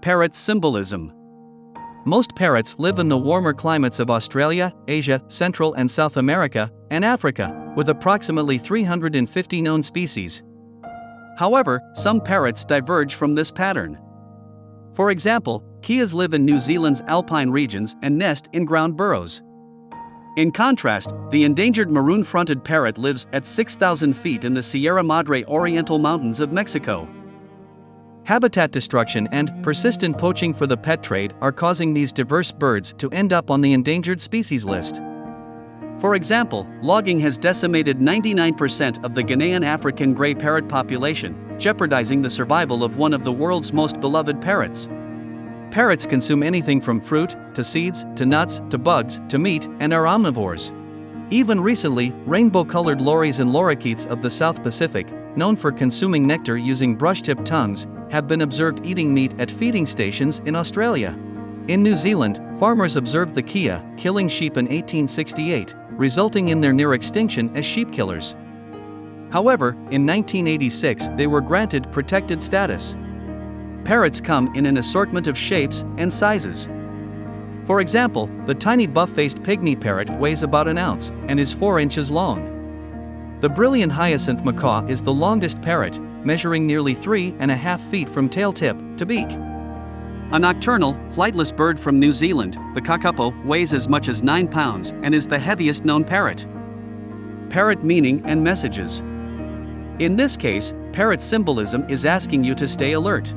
Parrot symbolism. Most parrots live in the warmer climates of Australia, Asia, Central and South America, and Africa, with approximately 350 known species. However, some parrots diverge from this pattern. For example, keas live in New Zealand's alpine regions and nest in ground burrows. In contrast, the endangered maroon-fronted parrot lives at 6,000 feet in the Sierra Madre Oriental Mountains of Mexico. Habitat destruction and persistent poaching for the pet trade are causing these diverse birds to end up on the endangered species list. For example, logging has decimated 99% of the Ghanaian African gray parrot population, jeopardizing the survival of one of the world's most beloved parrots. Parrots consume anything from fruit, to seeds, to nuts, to bugs, to meat, and are omnivores. Even recently, rainbow-colored lories and lorikeets of the South Pacific, known for consuming nectar using brush-tipped tongues, have been observed eating meat at feeding stations in Australia. In New Zealand, farmers observed the kea killing sheep in 1868, resulting in their near extinction as sheep killers. However, in 1986 they were granted protected status. Parrots come in an assortment of shapes and sizes. For example, the tiny buff-faced pygmy parrot weighs about an ounce and is 4 inches long. The brilliant hyacinth macaw is the longest parrot, measuring nearly 3.5 feet from tail tip to beak. A nocturnal, flightless bird from New Zealand, the kakapo, weighs as much as 9 pounds and is the heaviest known parrot. Parrot meaning and messages. In this case, parrot symbolism is asking you to stay alert.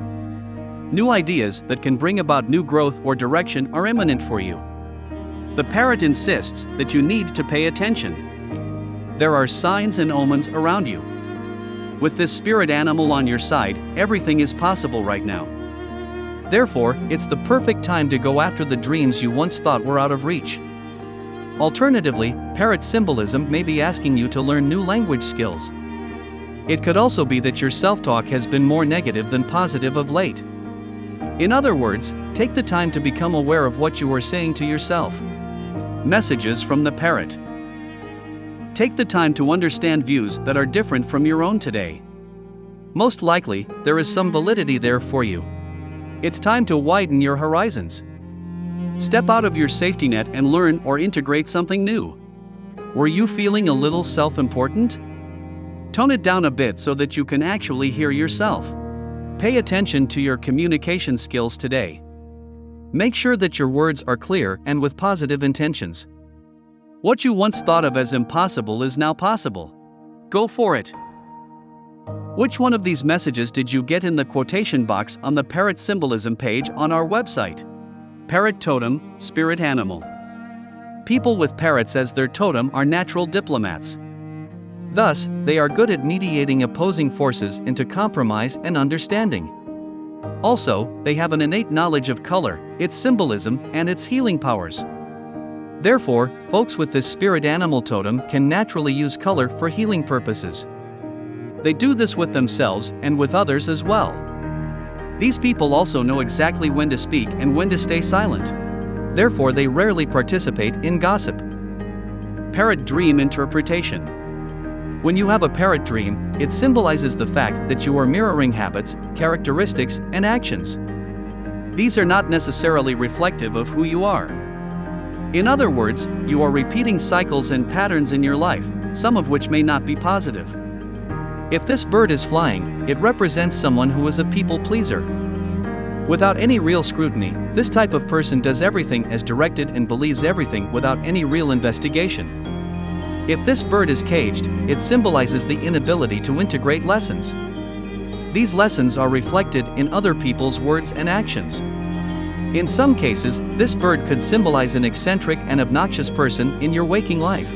New ideas that can bring about new growth or direction are imminent for you. The parrot insists that you need to pay attention. There are signs and omens around you. With this spirit animal on your side, everything is possible right now. Therefore, it's the perfect time to go after the dreams you once thought were out of reach. Alternatively, parrot symbolism may be asking you to learn new language skills. It could also be that your self-talk has been more negative than positive of late. In other words, take the time to become aware of what you are saying to yourself. Messages from the parrot. Take the time to understand views that are different from your own today. Most likely, there is some validity there for you. It's time to widen your horizons. Step out of your safety net and learn or integrate something new. Were you feeling a little self-important? Tone it down a bit so that you can actually hear yourself. Pay attention to your communication skills today. Make sure that your words are clear and with positive intentions. What you once thought of as impossible is now possible. Go for it. Which one of these messages did you get in the quotation box on the parrot symbolism page on our website? Parrot totem, spirit animal. People with parrots as their totem are natural diplomats. Thus, they are good at mediating opposing forces into compromise and understanding. Also, they have an innate knowledge of color, its symbolism, and its healing powers. Therefore, folks with this spirit animal totem can naturally use color for healing purposes. They do this with themselves and with others as well. These people also know exactly when to speak and when to stay silent. Therefore, they rarely participate in gossip. Parrot dream interpretation. When you have a parrot dream, it symbolizes the fact that you are mirroring habits, characteristics, and actions. These are not necessarily reflective of who you are. In other words, you are repeating cycles and patterns in your life, some of which may not be positive. If this bird is flying, it represents someone who is a people pleaser. Without any real scrutiny, this type of person does everything as directed and believes everything without any real investigation. If this bird is caged, it symbolizes the inability to integrate lessons. These lessons are reflected in other people's words and actions. In some cases, this bird could symbolize an eccentric and obnoxious person in your waking life.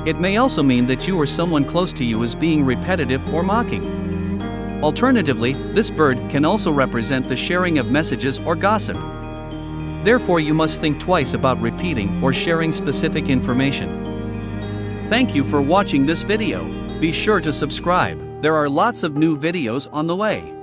It may also mean that you or someone close to you is being repetitive or mocking. Alternatively, this bird can also represent the sharing of messages or gossip. Therefore, you must think twice about repeating or sharing specific information. Thank you for watching this video. Be sure to subscribe. There are lots of new videos on the way.